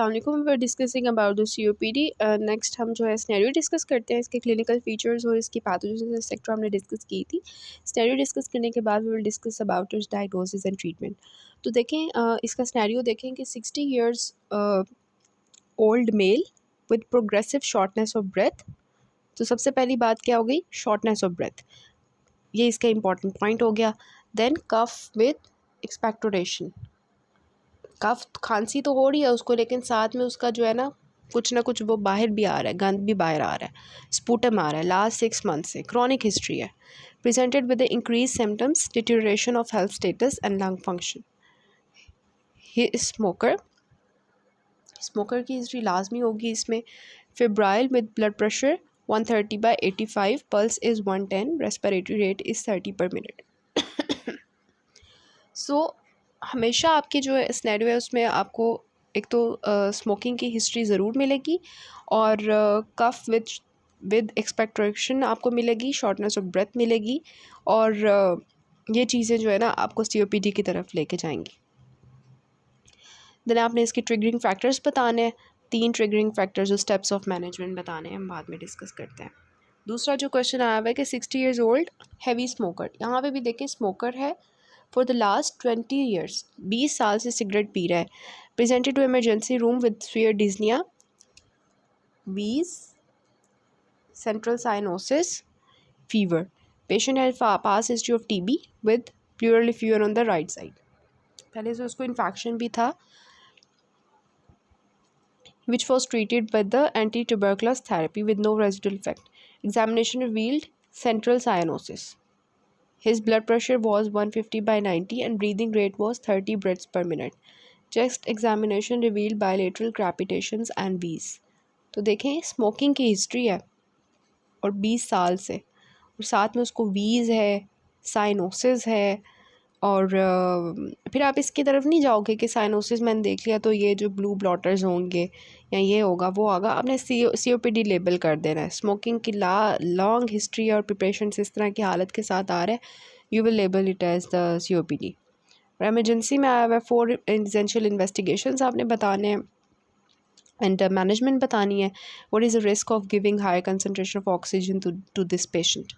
अस्सलाम वालेकुम, we are discussing about the COPD। Next हम जो है स्नेरियो डिस्कस करते हैं, इसके क्लिनिकल फीचर्स और इसकी पैथोजेनेसिस एटसेट्रा हमने डिस्कस की थी। स्नेरियो डिस्कस करने के बाद we will discuss about its diagnosis and treatment. तो देखें, इसका स्नेरियो देखें कि 60 years old male with progressive shortness of breath. तो सबसे पहली बात क्या हो गई? शॉर्टनेस ऑफ ब्रेथ, ये इसका इंपॉर्टेंट पॉइंट हो गया। देन कफ विद एक्सपेक्टोरेशन, कफ खांसी तो हो रही है उसको, लेकिन साथ में उसका जो है ना कुछ वो बाहर भी आ रहा है, गंद भी बाहर आ रहा है, स्पूटम आ रहा है लास्ट 6 मंथ से, क्रॉनिक हिस्ट्री है। Presented with increase symptoms, deterioration of health status and lung function. He is smoker, smoker की हिस्ट्री लाजमी होगी इसमें। Febrile with blood pressure 130/85, pulse is 110, respiratory rate is 30 पर मिनट। सो हमेशा आपकी जो स्नैरियो है उसमें आपको एक तो स्मोकिंग की हिस्ट्री ज़रूर मिलेगी, और कफ विद एक्सपेक्टोरेशन आपको मिलेगी, शॉर्टनेस ऑफ ब्रेथ मिलेगी, और ये चीज़ें जो है ना आपको COPD की तरफ लेके जाएंगी। देन आपने इसके ट्रिगरिंग फैक्टर्स बताने हैं, 3 ट्रिगरिंग फैक्टर्स और स्टेप्स ऑफ मैनेजमेंट बताने हैं, हम बाद में डिस्कस करते हैं। दूसरा जो क्वेश्चन आया हुआ है कि 60 ईयर्स ओल्ड हैवी स्मोकर, यहाँ पे भी देखें स्मोकर है फॉर द लास्ट 20 ईयर्स, 20 साल से सिगरेट पी रहा है। Presented to emergency room with severe dyspnoea, wheeze, central cyanosis, fever. Patient has past history of TB with pleural fever on the right side. पहले से उसको इन्फेक्शन भी था, which was treated with the anti-tuberculous therapy with no residual effect. Examination revealed central cyanosis. His blood pressure was 150/90 and breathing rate was 30 breaths per minute. Chest examination revealed bilateral crepitations and wheeze. तो देखें smoking की history है और 20 साल से, और साथ में उसको वीज़ है, साइनोसिस है, और फिर आप इसकी तरफ नहीं जाओगे कि साइनोसिस मैंने देख लिया तो ये जो ब्लू ब्लॉटर्स होंगे या ये होगा वो होगा, आपने COPD लेबल कर देना है। स्मोकिंग की लॉन्ग हिस्ट्री और प्रिपरेशन इस तरह की हालत के साथ आ रहा है, you will label it as the COPD। और एमरजेंसी में आया हुआ है 4 एसेंशियल इन्वेस्टिगेशंस आपने बताने हैं एंड मैनेजमेंट बतानी है। What is the risk of giving high concentration of oxygen to this patient.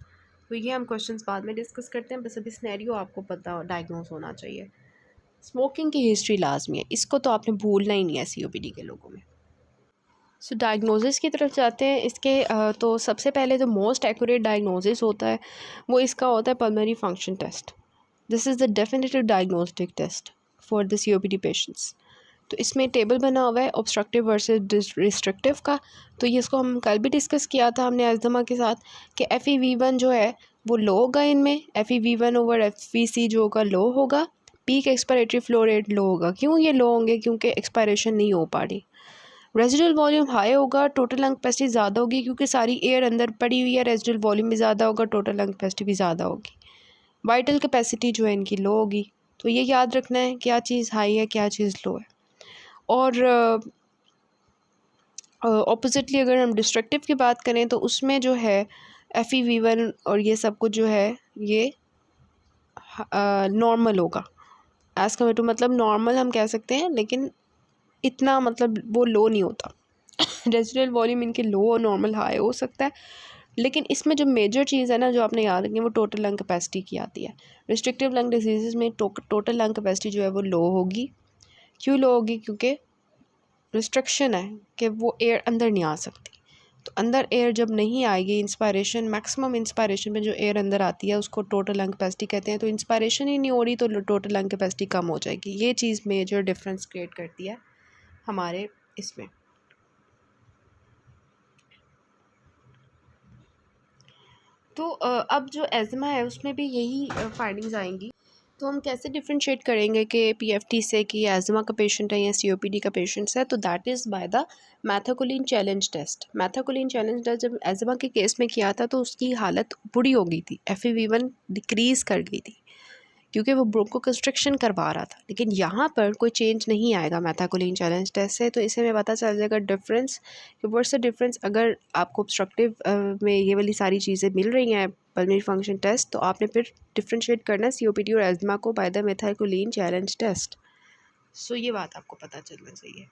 तो ये हम क्वेश्चंस बाद में डिस्कस करते हैं, बस अभी सिनेरियो आपको पता डायग्नोज होना चाहिए। स्मोकिंग की हिस्ट्री लाजमी है, इसको तो आपने भूलना ही नहीं है COPD के लोगों में। सो डायग्नोसिस की तरफ जाते हैं इसके। तो सबसे पहले जो मोस्ट एक्यूरेट डायग्नोसिस होता है वो इसका होता है pulmonary function test. This is the definitive diagnostic test for the COPD patients. तो इसमें टेबल बना हुआ है ऑब्स्ट्रक्टिव वर्सेस रिस्ट्रिक्टिव का। तो ये इसको हम कल भी डिस्कस किया था हमने अज़मा के साथ कि FeV1 जो है वो लो होगा इनमें, FeV1 ओवर FVC जो होगा लो होगा, पीक एक्सपायरेटरी फ्लो रेट लो होगा। क्यों ये लो होंगे? क्योंकि एक्सपायरेशन नहीं हो पा रही। रेजिडुअल वॉल्यूम हाई होगा, टोटल लंग कैपेसिटी ज़्यादा होगी क्योंकि सारी एयर अंदर पड़ी हुई है, रेजिडुअल वॉल्यूम भी ज़्यादा होगा, टोटल लंग कैपेसिटी भी ज़्यादा होगी। वाइटल कैपेसिटी जो है इनकी लो होगी। तो ये याद रखना है क्या चीज़ हाई है क्या चीज़ लो है। और ऑपोजिटली अगर हम डिस्ट्रक्टिव की बात करें तो उसमें जो है FeV1 और ये सब कुछ जो है ये नॉर्मल होगा एज़ कम्पेयर टू, मतलब नॉर्मल हम कह सकते हैं लेकिन इतना मतलब वो लो नहीं होता। रेजिडुअल वॉल्यूम इनके लो और नॉर्मल हाई हो सकता है, लेकिन इसमें जो मेजर चीज़ है ना जो आपने याद रखनी है वो टोटल लंग कैपेसिटी की आती है। रिस्ट्रिक्टिव लंग डिजीज़ में टोटल लंग कैपेसिटी जो है वो लो होगी। क्यों लो होगी? क्योंकि रिस्ट्रिक्शन है कि वो एयर अंदर नहीं आ सकती। तो अंदर एयर जब नहीं आएगी, इंस्पायरेशन, मैक्सिमम इंस्पायरेशन में जो एयर अंदर आती है उसको टोटल लंग कैपेसिटी कहते हैं। तो इंस्पायरेशन ही नहीं हो रही तो टोटल लंग कैपेसिटी कम हो जाएगी। ये चीज़ मेजर डिफरेंस क्रिएट करती है हमारे इसमें। तो अब जो एज़मा है उसमें भी यही फाइंडिंग्स आएंगी। तो हम कैसे डिफ्रेंशिएट करेंगे कि PFT से कि एज़मा का पेशेंट है या COPD का पेशेंट है? तो that is by the methacholine challenge test. Methacholine challenge test जब एज़मा के केस में किया था तो उसकी हालत बुरी हो गई थी, FeV1 डिक्रीज़ कर गई थी क्योंकि वो ब्रोंको कंस्ट्रिक्शन करवा रहा था। लेकिन यहाँ पर कोई चेंज नहीं आएगा मैथाकोलिन चैलेंज टेस्ट से। तो इससे हमें पता चल जाएगा डिफरेंस कि व्हाट्स द डिफरेंस। अगर आपको ऑब्स्ट्रक्टिव में ये वाली सारी चीज़ें मिल रही हैं पल्मोनरी फंक्शन टेस्ट, तो आपने फिर डिफ्रेंशिएट करना है COPD और एज़मा को bye the methacholine challenge test. सो ये बात आपको पता चलना चाहिए।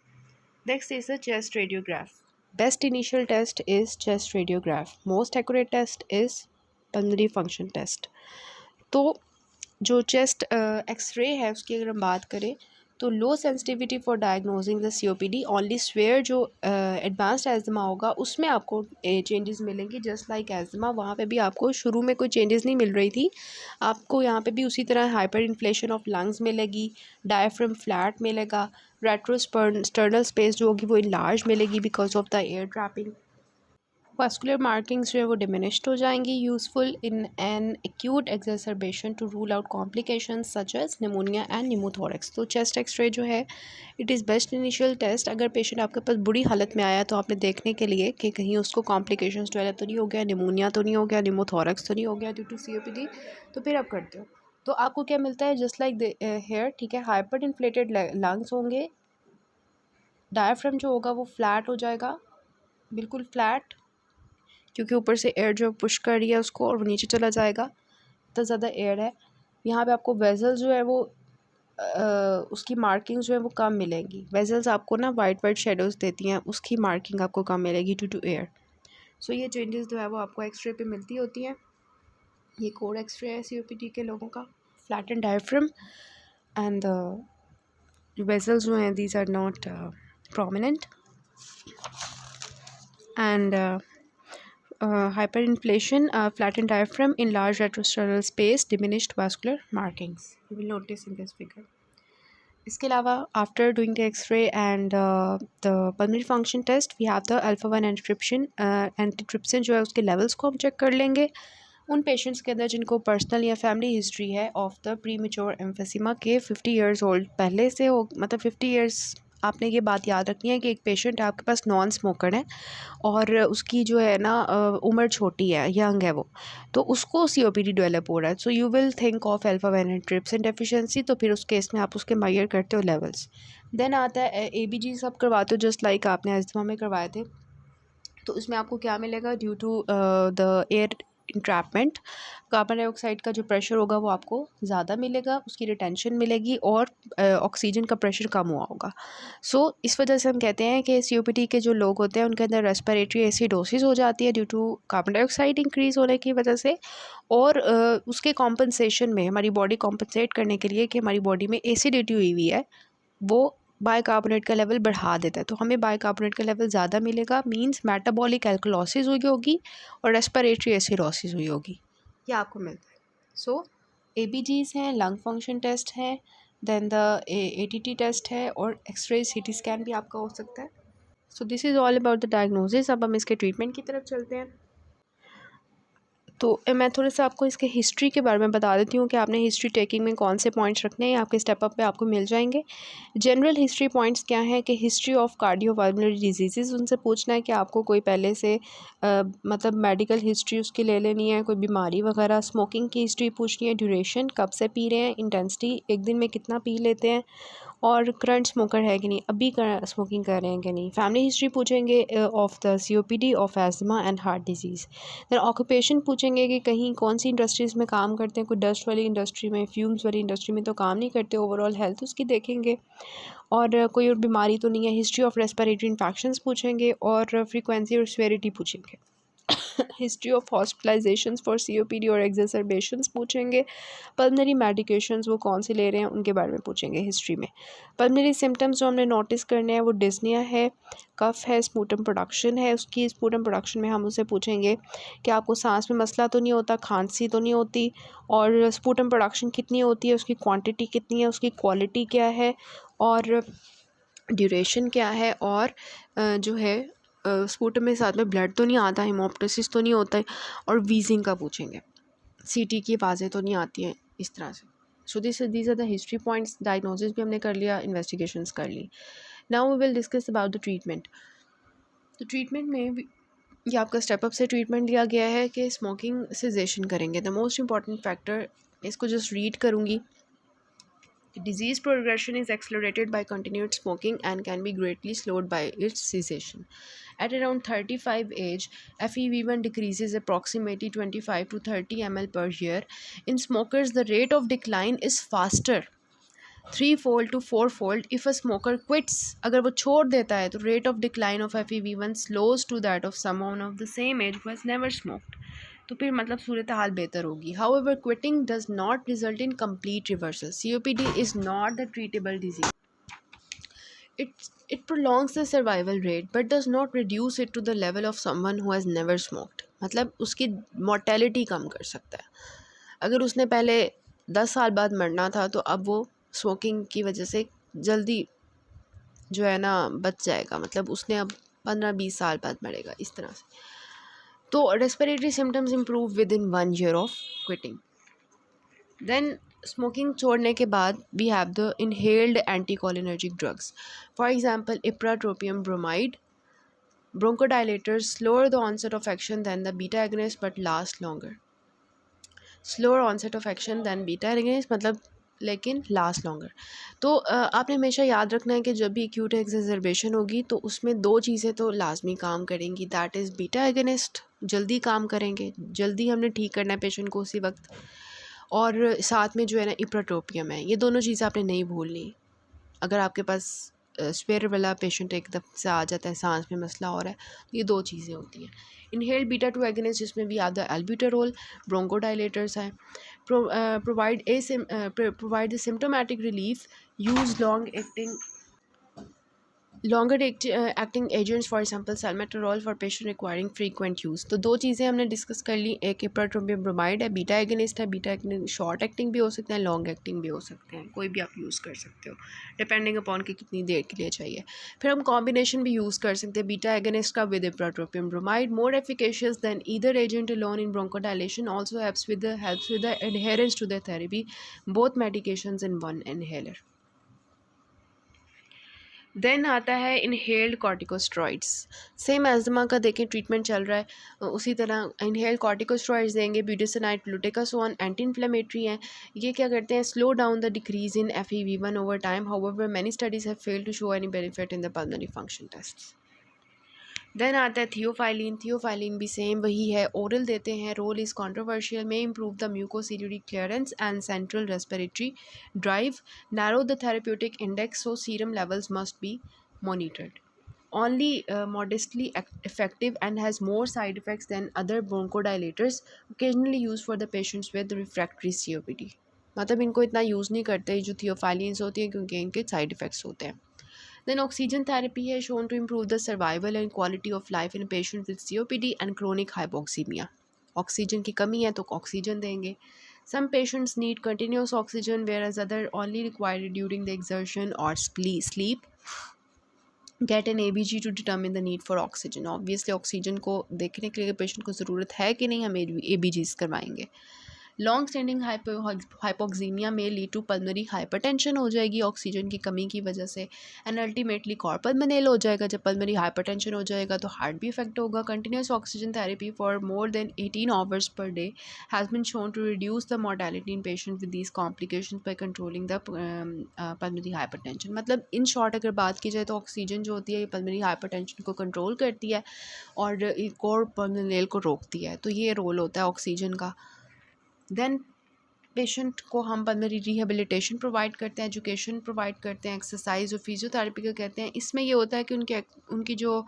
Next is the chest radiograph. Best initial test is chest radiograph. Most accurate test is pulmonary function test. तो जो चेस्ट एक्सरे है उसकी अगर हम बात करें तो low sensitivity for diagnosing the COPD only severe जो एडवांस्ड एजमा होगा उसमें आपको चेंजेस मिलेंगे। जस्ट लाइक एजमा वहाँ पे भी आपको शुरू में कोई चेंजेस नहीं मिल रही थी, आपको यहाँ पे भी उसी तरह हाइपर इन्फ्लेशन ऑफ लंग्स मिलेगी, डायफ्राम फ्लैट मिलेगा, रेट्रोस्टर्नल स्पेस जो होगी वो इनलार्ज मिलेगी because of the air trapping. Vascular markings जो है वो डिमिनिश्ड हो जाएंगी, useful in an acute exacerbation to rule out complications such as pneumonia and pneumothorax. तो चेस्ट एक्सरे जो है it is best initial test. अगर पेशेंट आपके पास बुरी हालत में आया तो आपने देखने के लिए कि कहीं उसको कॉम्प्लिकेशंस डेवलप तो नहीं हो गया, निमोनिया तो नहीं हो गया, निमोथोरेक्स तो नहीं हो गया ड्यू टू सीओपीडी, तो फिर आप करते हो। तो आपको क्या मिलता है, जस्ट लाइक हेयर, ठीक है, हाइपर इन्फ्लेटेड लंग्स होंगे, डायफ्राम जो होगा वो फ्लैट हो जाएगा, बिल्कुल फ्लैट, क्योंकि ऊपर से एयर जो पुश कर रही है उसको और वो नीचे चला जाएगा, इतना ज़्यादा एयर है। यहाँ पे आपको वेजल्स जो है वो उसकी मार्किंग जो है वो कम मिलेंगी। वेजल्स आपको ना वाइट वाइट शेडोज़ देती हैं, उसकी मार्किंग आपको कम मिलेगी ड्यू टू एयर। सो ये चेंजेस जो है वो आपको एक्सरे पे मिलती होती हैं। ये कोड एक्सरे है सीओपीडी के लोगों का। Flat and diaphragm and vessels जो हैं these are not prominent and hyperinflation, flattened diaphragm, enlarged retrosternal space, diminished vascular markings. You will notice in this figure. इसके अलावा after doing the X ray and the pulmonary function test we have the alpha 1 antitrypsin. Antitrypsin जो है उसके levels को हम check कर लेंगे उन पेशेंट्स के अंदर जिनको पर्सनल या फैमिली हिस्ट्री है ऑफ द प्री मेच्योर एम्फेसिमा के 50 ईयर्स ओल्ड पहले से हो, मतलब 50 ईयर्स। आपने ये बात याद रखनी है कि एक पेशेंट आपके पास नॉन स्मोकर है और उसकी जो है ना उम्र छोटी है, यंग है वो, तो उसको सीओपीडी डेवलप हो रहा है। So you will think of alpha 1 antitrypsin deficiency. तो फिर उस केस में आप उसके मेजर करते हो लेवल्स। देन आता है एबीजी सब करवाते हो जस्ट लाइक आपने अस्थमा में करवाए थे। तो इसमें आपको क्या मिलेगा, due to the air entrapment carbon dioxide का जो प्रेशर होगा वो आपको ज़्यादा मिलेगा, उसकी रिटेंशन मिलेगी और ऑक्सीजन का प्रेशर कम हुआ होगा। सो इस वजह से हम कहते हैं कि सीओपीडी के जो लोग होते हैं उनके अंदर रेस्पिरेटरी एसिडोसिस हो जाती है due to carbon dioxide increase होने की वजह से। और उसके कॉम्पनसेशन में हमारी बॉडी कॉम्पनसेट करने के लिए कि हमारी बॉडी में एसिडिटी हुई हुई है वो बाइकार्बोनेट का लेवल बढ़ा देता है। तो हमें बाइकार्बोनेट का लेवल ज़्यादा मिलेगा, मींस मेटाबॉलिक एल्कलॉसिस हुई होगी और रेस्पिरेटरी एसिडोसिस हुई होगी, ये आपको मिलता है। सो एबीजीज हैं, लंग फंक्शन टेस्ट है, देन द एटीटी टेस्ट है और एक्सरे सीटी स्कैन भी आपका हो सकता है। So this is all about the diagnosis. अब हम इसके ट्रीटमेंट की तरफ चलते हैं। तो मैं थोड़ा सा आपको इसके हिस्ट्री के बारे में बता देती हूँ कि आपने हिस्ट्री टेकिंग में कौन से पॉइंट्स रखने हैं, आपके स्टेप अप पे आपको मिल जाएंगे। जनरल हिस्ट्री पॉइंट्स क्या हैं कि हिस्ट्री ऑफ कार्डियोवास्कुलर डिजीज़, उनसे पूछना है कि आपको कोई पहले से मतलब मेडिकल हिस्ट्री उसकी ले लेनी है, कोई बीमारी वगैरह। स्मोकिंग की हिस्ट्री पूछनी है, ड्यूरेशन कब से पी रहे हैं, इंटेंसिटी एक दिन में कितना पी लेते हैं, और करंट स्मोकर है कि नहीं, अभी स्मोकिंग कर रहे हैं कि नहीं। फैमिली हिस्ट्री पूछेंगे of the COPD, of asthma and heart disease. Then occupation पूछेंगे कि कहीं कौन सी इंडस्ट्रीज़ में काम करते हैं, कोई डस्ट वाली इंडस्ट्री में, फ्यूम्स वाली इंडस्ट्री में तो काम नहीं करते। ओवरऑल हेल्थ उसकी देखेंगे और कोई और बीमारी तो नहीं है। हिस्ट्री ऑफ रेस्पिरेटरी इन्फेक्शंस पूछेंगे और फ्रीक्वेंसी और सेवेरिटी पूछेंगे। History of hospitalisations for COPD और एक्सरबेशंस पूछेंगे। पल्मनरी मेडिकेशंस वो कौन से ले रहे हैं उनके बारे में पूछेंगे हिस्ट्री में। पल्मनरी सिम्टम्स जो हमने नोटिस करने हैं वो डिस्निया है, कफ है, स्पूटम प्रोडक्शन है। उसकी स्पूटम प्रोडक्शन में हम उससे पूछेंगे कि आपको सांस में मसला तो नहीं होता, खांसी तो नहीं होती, और स्पूटम प्रोडक्शन कितनी होती है, उसकी क्वांटिटी कितनी है, उसकी क्वालिटी क्या है, और ड्यूरेशन क्या है, और जो है स्पूटम में साथ में ब्लड तो नहीं आता, हेमोप्टोसिस तो नहीं होता है, और वीजिंग का पूछेंगे, सीटी की आवाज़ें तो नहीं आती हैं, इस तरह से। So these are the history points. Diagnosis भी हमने कर लिया, इन्वेस्टिगेशंस कर ली। Now we will discuss about the treatment. तो ट्रीटमेंट में ये आपका स्टेप अप से ट्रीटमेंट दिया गया है कि स्मोकिंग सेसेशन करेंगे। द मोस्ट इंपॉर्टेंट फैक्टर, इसको जस्ट रीड करूँगी। Disease progression is accelerated by continued smoking and can be greatly slowed by its cessation. At around 35 age, FEV1 decreases approximately 25 to 30 ml per year. In smokers, the rate of decline is faster 3-fold to 4-fold if a smoker quits. अगर वो छोड़ देता है तो rate of decline of FEV1 slows to that of someone of the same age who has never smoked. तो फिर मतलब सूरत हाल बेहतर होगी. However, quitting does not result in complete reversal. COPD is not the treatable disease. It prolongs the survival rate but does not reduce it to the level of someone who has never smoked. मतलब उसकी mortality कम कर सकता है. अगर उसने पहले 10 साल बाद मरना था तो अब वो स्मोकिंग की वजह से जल्दी जो है ना बच जाएगा, मतलब उसने अब 15-20 साल बाद मरेगा इस तरह से. तो respiratory symptoms improve within 1 year of quitting. Then smoking छोड़ने के बाद we have the inhaled anticholinergic drugs. For example ipratropium bromide. Bronchodilators slower the onset of action than the beta agonist but last longer. Slower onset of action than beta agonist मतलब लेकिन last longer. तो आपने हमेशा याद रखना है कि जब भी एक्यूट एक्सर्बेशन होगी तो उसमें 2 चीज़ें तो लाजमी काम करेंगी. दैट इज़ बीटा एगोनिस्ट जल्दी काम करेंगे, जल्दी हमने ठीक करना है पेशेंट को उसी वक्त, और साथ में जो है ना इप्राट्रोपियम है. ये दोनों चीज़ें आपने नहीं भूलनी. अगर आपके पास स्पेयर वाला पेशेंट एकदम से आ जाता है, सांस में मसला हो रहा है, तो ये 2 चीज़ें होती हैं. इनहेल्ड बीटा 2 एगोनिस्ट जिसमें भी आधा एल्ब्यूटेरोल. ब्रोंकोडायलेटर्स हैं. Provide the symptomatic relief. Use longer acting agents for example salmeterol for patient requiring frequent use. तो 2 चीज़ें हमने डिस्कस कर ली. एक इप्राट्रोपियम ब्रोमाइड है, बीटा एगोनिस्ट है. बीटा एगोनिस्ट शॉर्ट एक्टिंग भी हो सकते हैं, लॉन्ग एक्टिंग भी हो सकते हैं, कोई भी आप यूज़ कर सकते हो डिपेंडिंग अपॉन कि कितनी देर के लिए चाहिए. फिर हम कॉम्बिनेशन भी यूज़ कर सकते हैं बीटा एगोनिस्ट का with ipratropium bromide. More efficacious than either agent alone in bronchodilation. Also helps with the adherence to the therapy. Both medications in one inhaler. Then आता है इनहेल्ड कॉर्टिकोस्टेरॉइड्स. सेम एज़मा का देखें treatment चल रहा है, उसी तरह इनहेल्ड कॉर्टिकोस्टेरॉइड्स देंगे. ब्यूटासाइड, फ्लूटिकासोन एंटी इन्फ्लेमेटरी हैं. ये क्या करते हैं? Slow down the decrease in FEV1 over time. However many studies have failed to show any benefit in the pulmonary function tests. Then आता है थियोफाइलिन. थियोफाइलिन भी सेम वही है, ओरल देते हैं. Role is controversial. May improve the mucociliary clearance and central respiratory drive. Narrow the therapeutic index, so serum levels must be monitored. Only modestly effective and has more side effects than other bronchodilators, occasionally used for the patients with refractory COPD. मतलब इनको इतना use नहीं करते जो थियोफाइलिन्स होती हैं क्योंकि इनके साइड इफ़ेक्ट्स होते हैं. Then oxygen therapy has shown to improve the survival and quality of life in patients with COPD and chronic hypoxemia. Oxygen की कमी है तो ऑक्सीजन देंगे. Some patients need continuous oxygen whereas other only required during the exertion or sleep. Get an ABG to determine the need for oxygen. Obviously oxygen को देखने के लिए patient को ज़रूरत है कि नहीं, हम ABGs करवाएंगे. लॉन्ग स्टैंडिंग हाइपोक्सीमिया में लीड टू पल्मोनरी हाइपरटेंशन हो जाएगी ऑक्सीजन की कमी की वजह से, एंड अल्टीमेटली कॉर्पल्मोनेल हो जाएगा. जब पल्मोनरी हाइपरटेंशन हो जाएगा तो हार्ट भी इफेक्ट होगा. Continuous oxygen therapy for more than 18 hours per day has been shown to reduce the mortality in patient with these complications by controlling the pulmonary hypertension. मतलब in short अगर बात की जाए तो ऑक्सीजन जो होती है ये पल्मोनरी हाइपरटेंशन को कंट्रोल करती है और कॉर्पल्मोनेल को रोकती है. तो ये रोल होता है ऑक्सीजन का. देन पेशेंट को हम पल्मोनरी रिहेबिलिटेशन प्रोवाइड करते हैं, एजुकेशन प्रोवाइड करते हैं, एक्सरसाइज और फिजियोथेरेपी का कहते हैं. इसमें ये होता है कि उनकी जो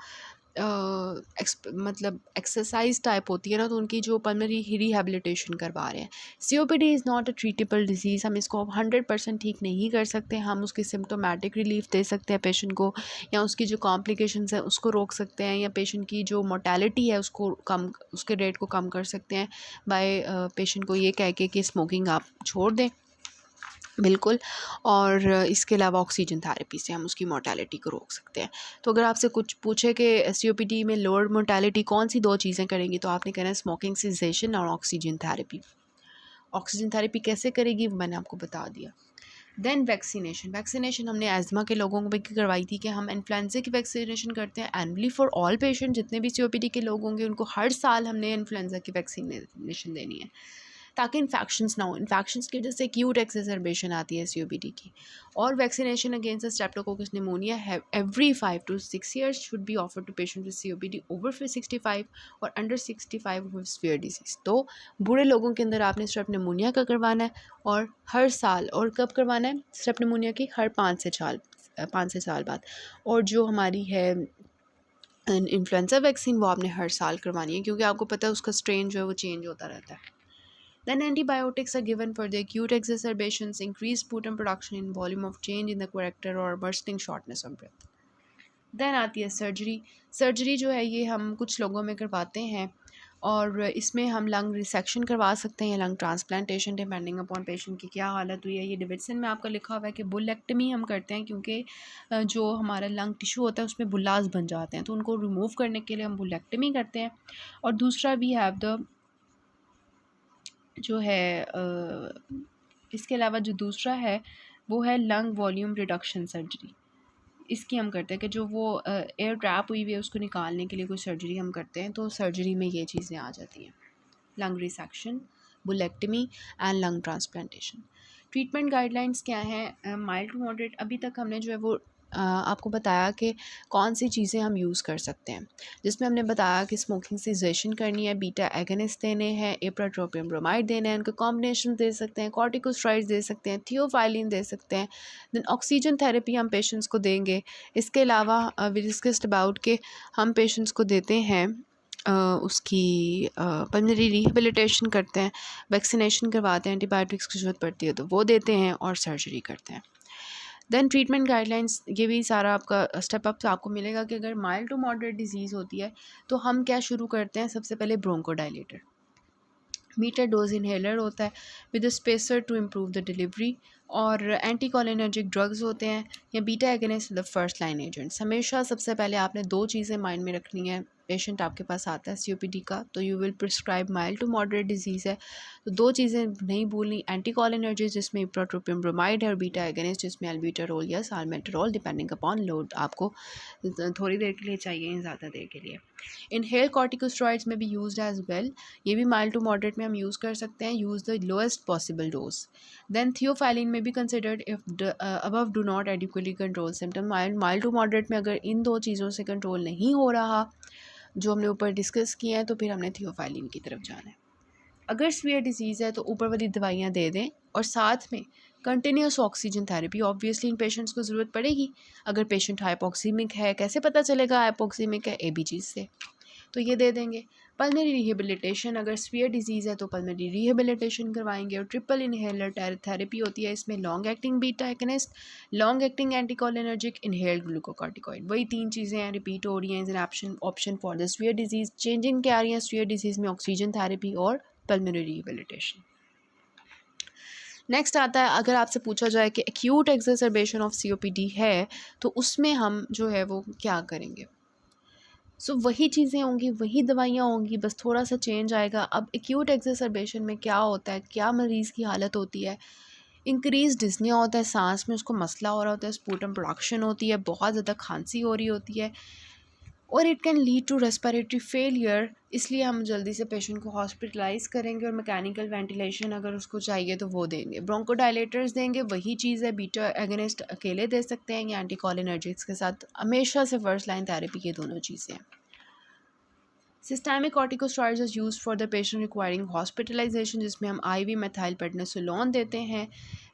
मतलब एक्सरसाइज टाइप होती है ना, तो उनकी जो पल्मोनरी रिहेबिलिटेशन करवा रहे हैं. COPD is not a treatable disease. हम इसको 100% ठीक नहीं कर सकते. हम उसकी सिम्टोमेटिक रिलीफ दे सकते हैं पेशेंट को, या उसकी जो कॉम्प्लिकेशंस हैं उसको रोक सकते हैं, या पेशेंट की जो मोर्टेलिटी है उसको कम, उसके रेट को कम कर सकते हैं बाय पेशेंट को ये कह के कि स्मोकिंग आप छोड़ दें बिल्कुल. और इसके अलावा ऑक्सीजन थेरेपी से हम उसकी मोर्टेलिटी को रोक सकते हैं. तो अगर आपसे कुछ पूछे कि COPD में लोअर मोर्टेलिटी कौन सी 2 चीज़ें करेंगी, तो आपने कहना है स्मोकिंग सेसेशन और ऑक्सीजन थेरेपी. ऑक्सीजन थेरेपी कैसे करेगी वो मैंने आपको बता दिया. देन वैक्सीनेशन हमने एज़मा के लोगों को भी करवाई थी कि हम इन्फ्लुएंजा की वैक्सीनेशन करते हैं एनुअली फॉर ऑल पेशेंट. जितने भी COPD के लोग होंगे उनको हर साल हमने इन्फ्लुएंजा की वैक्सीनेशन देनी है. ताकि इन्फेक्शंस ना हो। इन्फेक्शंस की वजह से एक्यूट एक्सेसरबेशन आती है COPD की। और vaccination against streptococcus pneumonia every 5 to 6 years should be offered to patient with COPD over 65 और अंडर 65 विद सीवियर डिजीज। तो बूढ़े लोगों के अंदर आपने स्ट्रेप निमोनिया का करवाना है, और हर साल, और कब करवाना है स्ट्रेप निमोनिया की, हर 5 से 7 बाद। और जो हमारी है इन्फ्लुएंजा वैक्सीन, वो आपने हर साल करवानी है, क्योंकि आपको पता है उसका स्ट्रेन जो है वो चेंज होता रहता है। Then antibiotics are given for the acute exacerbations, increased sputum production in volume of change in the character or worsening shortness of breath. Then आती है सर्जरी। सर्जरी जो है ये हम कुछ लोगों में करवाते हैं, और इसमें हम लंग रिसेक्शन करवा सकते हैं, lung transplantation, depending upon patient की क्या हालत हुई है। ये डेविडसन में आपका लिखा हुआ है कि बुलेक्टमी हम करते हैं, क्योंकि जो हमारा लंग टिश्यू होता है उसमें बुल्लास बन जाते हैं, तो उनको रिमूव करने के लिए हम बुलेक्टमी करते हैं। और दूसरा वी हैव द जो है इसके अलावा जो दूसरा है वो है लंग वॉल्यूम रिडक्शन सर्जरी। इसकी हम करते हैं कि जो वो एयर ट्रैप हुई हुई है उसको निकालने के लिए कोई सर्जरी हम करते हैं, तो सर्जरी में ये चीज़ें आ जाती हैं, lung resection, bullectomy and lung transplantation. Treatment guidelines क्या हैं? माइल्ड टू मॉडरेट, अभी तक हमने जो है वो आपको बताया कि कौन सी चीज़ें हम यूज़ कर सकते हैं, जिसमें हमने बताया कि स्मोकिंग सीजेशन करनी है, बीटा एगोनिस्ट देने हैं, इप्राट्रोपियम ब्रोमाइड देना है, उनके कॉम्बिनेशन दे सकते हैं, कॉर्टिकोस्टेरॉइड्स दे सकते हैं, थियोफाइलिन दे सकते हैं, देन ऑक्सीजन थेरेपी हम पेशेंट्स को देंगे। इसके अलावा वी डिस्कस्ड अबाउट कि हम पेशेंट्स को देते हैं उसकी पल्मोनरी रिहेबिलिटेशन करते हैं, वैक्सीनेशन करवाते हैं, एंटीबायोटिक्स की ज़रूरत पड़ती है तो वो देते हैं, और सर्जरी करते हैं। देन ट्रीटमेंट गाइडलाइंस, ये भी सारा आपका स्टेप अप आपको मिलेगा कि अगर माइल्ड टू मॉडरेट डिजीज़ होती है तो हम क्या शुरू करते हैं। सबसे पहले ब्रोंकोडायलेटर, मीटर डोज इनहेलर होता है with spacer to improve the delivery, और एंटीकोलिनर्जिक ड्रग्स होते हैं, या beta agonist the first line agents. हमेशा सबसे पहले आपने 2 चीज़ें माइंड में रखनी है। पेशेंट आपके पास आता है COPD का, तो you will prescribe mild to moderate disease है, तो 2 चीज़ें नहीं भूलनी, एंटीकोलिनर्जिक जिसमें इप्राट्रोपियम ब्रोमाइड है, और बीटा एगोनिस्ट जिसमें अल्बुटेरॉल या साल्मेंटेरॉल, डिपेंडिंग अपॉन लोड, आपको थोड़ी देर के लिए चाहिए या ज़्यादा देर के लिए। इनहेल कॉर्टिकोस्टेरॉइड्स में भी यूज्ड एज वेल, ये भी माइल्ड टू मॉडरेट में हम यूज़ कर सकते हैं। Use the lowest possible dose. Then theophylline में भी considered if above do not adequately control symptom. Mild to moderate में अगर इन 2 चीज़ों से कंट्रोल नहीं हो रहा जो हमने ऊपर डिस्कस किया है, तो फिर हमने थियोफाइलिन की तरफ जाना है। अगर सीवियर डिजीज़ है तो ऊपर वाली दवाइयाँ दे दें, और साथ में कंटिन्यूस ऑक्सीजन थेरेपी ऑब्वियसली इन पेशेंट्स को ज़रूरत पड़ेगी। अगर पेशेंट हाइपोक्सीमिक है, कैसे पता चलेगा हाइपोक्सीमिक है? ABG से, तो ये दे देंगे। पल्मोनरी रिहेबिलिटेशन, अगर सीवियर डिजीज़ है तो पल्मोनरी रिहेबिलिटेशन करवाएंगे। और ट्रिपल इनहेलर थेरेपी होती है, इसमें long acting beta agonist, long acting anticholinergic, inhaled glucocorticoid. वही 3 चीज़ें हैं, रिपीट हो रही हैं। Is option for the severe disease. Changing क्या आ रही है सीवियर डिजीज़ में? ऑक्सीजन थेरेपी और पल्मोनरी रिहेबिलिटेशन। नेक्स्ट आता है, अगर आपसे पूछा जाए कि एक्यूट एक्सरबेशन ऑफ COPD है तो उसमें हम जो है वो क्या करेंगे। सो वही चीज़ें होंगी, वही दवाइयाँ होंगी, बस थोड़ा सा चेंज आएगा। अब एक्यूट एक्सरबेशन में क्या होता है, क्या मरीज़ की हालत होती है? इंक्रीज डिस्निया होता है, सांस में उसको मसला हो रहा होता है, स्पूटम प्रोडक्शन होती है, बहुत ज़्यादा खांसी हो रही होती है, और it can lead to respiratory failure. इसलिए हम जल्दी से पेशेंट को हॉस्पिटलाइज करेंगे, और मैकेनिकल वेंटिलेशन अगर उसको चाहिए तो वो देंगे। ब्रोंकोडायलेटर्स देंगे, वही चीज़ है, बीटा एगोनिस्ट अकेले दे सकते हैं या एंटीकोलिनर्जिक्स के साथ। हमेशा से फर्स्ट लाइन थेरेपी ये दोनों चीज़ें हैं। Systemic corticosteroids is used for the patient requiring hospitalization, जिसमें हम IV मेथाइल पेडनिसोलोन देते हैं।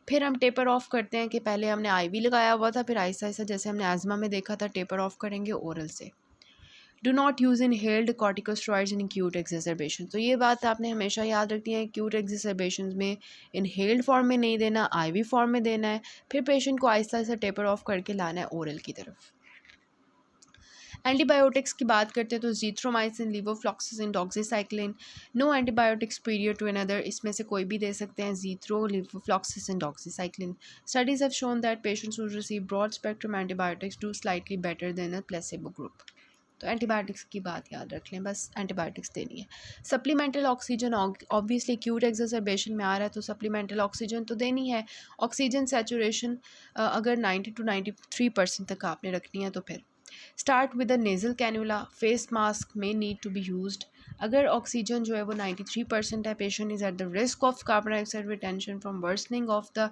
फिर हम टेपर ऑफ करते हैं कि पहले हमने IV लगाया हुआ था, फिर आहिस्ता आहिस्ता जैसे हमने एज़मा में देखा था टेपर ऑफ करेंगे ओरल से। Do not use inhaled corticosteroids in acute exacerbation. तो ये बात आपने हमेशा याद रखनी है, एक्यूट एक्सरबेशन में इनहेल्ड फॉर्म में नहीं देना, IV फॉर्म में देना है। फिर पेशेंट को आहिस्ता आहिस्ता टेपर ऑफ करके लाना है ओरल की तरफ। एंटीबायोटिक्स की बात करते हैं तो azithromycin, levofloxacin, doxycycline, no antibiotics period to another, इसमें से कोई भी दे सकते हैं, azithro, levofloxacin, doxycycline. Studies have shown that patients who receive broad spectrum antibiotics do slightly better than a placebo group. तो एंटीबायोटिक्स की बात याद रख लें, बस एंटीबायोटिक्स देनी है। Supplemental oxygen, obviously acute exacerbation में आ रहा है तो सप्लीमेंटल ऑक्सीजन तो देनी है। ऑक्सीजन सैचुरेशन अगर 90 to 93% तक आपने रखनी है तो फिर start with a nasal cannula. Face mask may need to be used अगर ऑक्सीजन जो है वो 93% है, patient is at the risk of carbon dioxide retention from worsening of the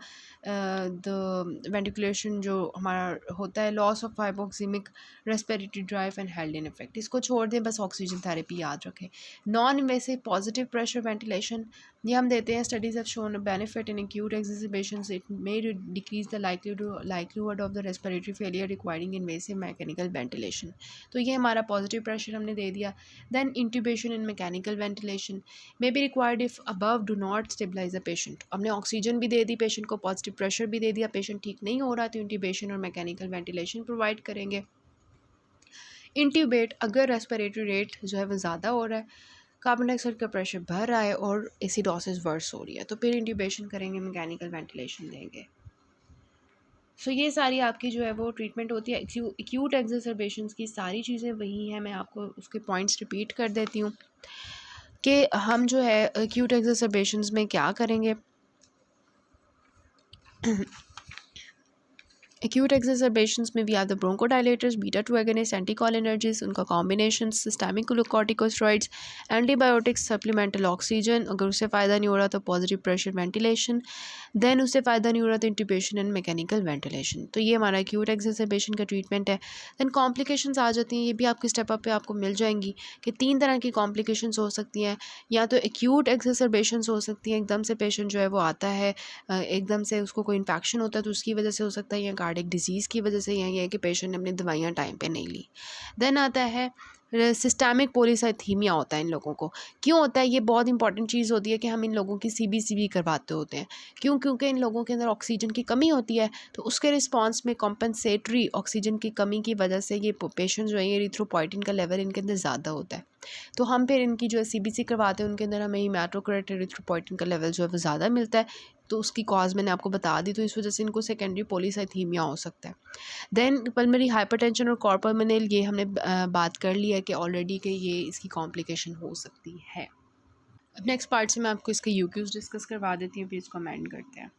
ventilation जो हमारा होता है, loss of hypoxaemic respiratory drive and Haldane effect. इसको छोड़ दें, बस ऑक्सीजन थेरेपी याद रखें। Non invasive positive pressure ventilation ये हम देते हैं। Studies have shown benefit in acute exacerbations, it may decrease the likelihood of the respiratory failure requiring invasive mechanical ventilation. तो ये हमारा पॉजिटिव प्रेशर हमने दे दिया। Then intubation in mechanical ventilation may be required if above do not stabilise the patient. हमने oxygen भी दे दी, पेशेंट को पॉजिटिव प्रेशर भी दे दिया, पेशेंट ठीक नहीं हो रहा तो इंट्यूबेशन और मैकेनिकल वेंटिलेशन प्रोवाइड करेंगे। इंट्यूबेट अगर रेस्पिरेटरी रेट जो है वो ज़्यादा हो रहा है, कार्बन डाइऑक्साइड का प्रेशर बढ़ रहा है और एसिडोसिस वर्स हो रही है, तो फिर इंट्यूबेशन करेंगे, मैकेनिकल वेंटिलेशन देंगे। सो ये सारी आपकी जो है वो ट्रीटमेंट होती है। एक्यूट एक्सरसाइजेशंस की सारी चीज़ें वही हैं। मैं आपको उसके पॉइंट्स रिपीट कर देती हूँ कि हम जो है एक्यूट एक्सरसाइजेशंस में क्या करेंगे। एक्यूट एक्सरसाइजेशंस में we are the bronchodilators, beta 2 agonist, anticholinergics, उनका combination, systemic glucocorticosteroids, antibiotics, supplemental oxygen. अगर उससे फ़ायदा नहीं हो रहा तो पॉजिटिव प्रेशर वेंटिलेशन, देन उससे फ़ायदा नहीं हो रहा तो इंट्यूबेशन एंड मैकेनिकल वेंटिलेशन। तो ये हमारा एक्यूट एक्सरसाइजेशन का ट्रीटमेंट है। देन कॉम्प्लिकेशंस आ जाती हैं, ये भी आपके स्टेप अप पे आपको मिल जाएंगी कि 3 तरह की कॉम्प्लिकेशंस हो सकती हैं। या तो एक्यूट एक्सरसाइजेशंस हो सकती हैं, एकदम से पेशेंट जो है वो आता है, एकदम से उसको कोई इन्फेक्शन होता है तो उसकी वजह से हो सकता है, या कार्डियक डिजीज़ की वजह से, या ये है कि पेशेंट ने अपनी दवाइयाँ टाइम पे नहीं ली। देन आता है सिस्टेमिक पॉलीसाइथीमिया होता है इन लोगों को। क्यों होता है? ये बहुत इंपॉर्टेंट चीज़ होती है कि हम इन लोगों की सीबीसी करवाते होते हैं। क्यों? क्योंकि इन लोगों के अंदर ऑक्सीजन की कमी होती है, तो उसके रिस्पॉन्स में कॉम्पनसेटरी ऑक्सीजन की कमी की वजह से ये पेशेंट जो है ये एरिथ्रोपोइटिन का लेवल इनके अंदर ज़्यादा होता है। तो हम फिर इनकी जो है सीबीसी करवाते हैं, उनके अंदर हमें हेमाटोक्राइट एरिथ्रोपोइटिन का लेवल जो है वो ज़्यादा मिलता है। तो उसकी कॉज मैंने आपको बता दी, तो इस वजह से इनको सेकेंडरी पॉलीसाइथीमिया हो सकता है। देन पल्मोनरी हाइपरटेंशन और कॉर्पल्मोनल, ये हमने बात कर लिया है कि ऑलरेडी कि ये इसकी कॉम्प्लिकेशन हो सकती है। अब नेक्स्ट पार्ट से मैं आपको इसके यूक्यूज़ डिस्कस करवा देती हूँ, फिर इसको अमेंड करते हैं।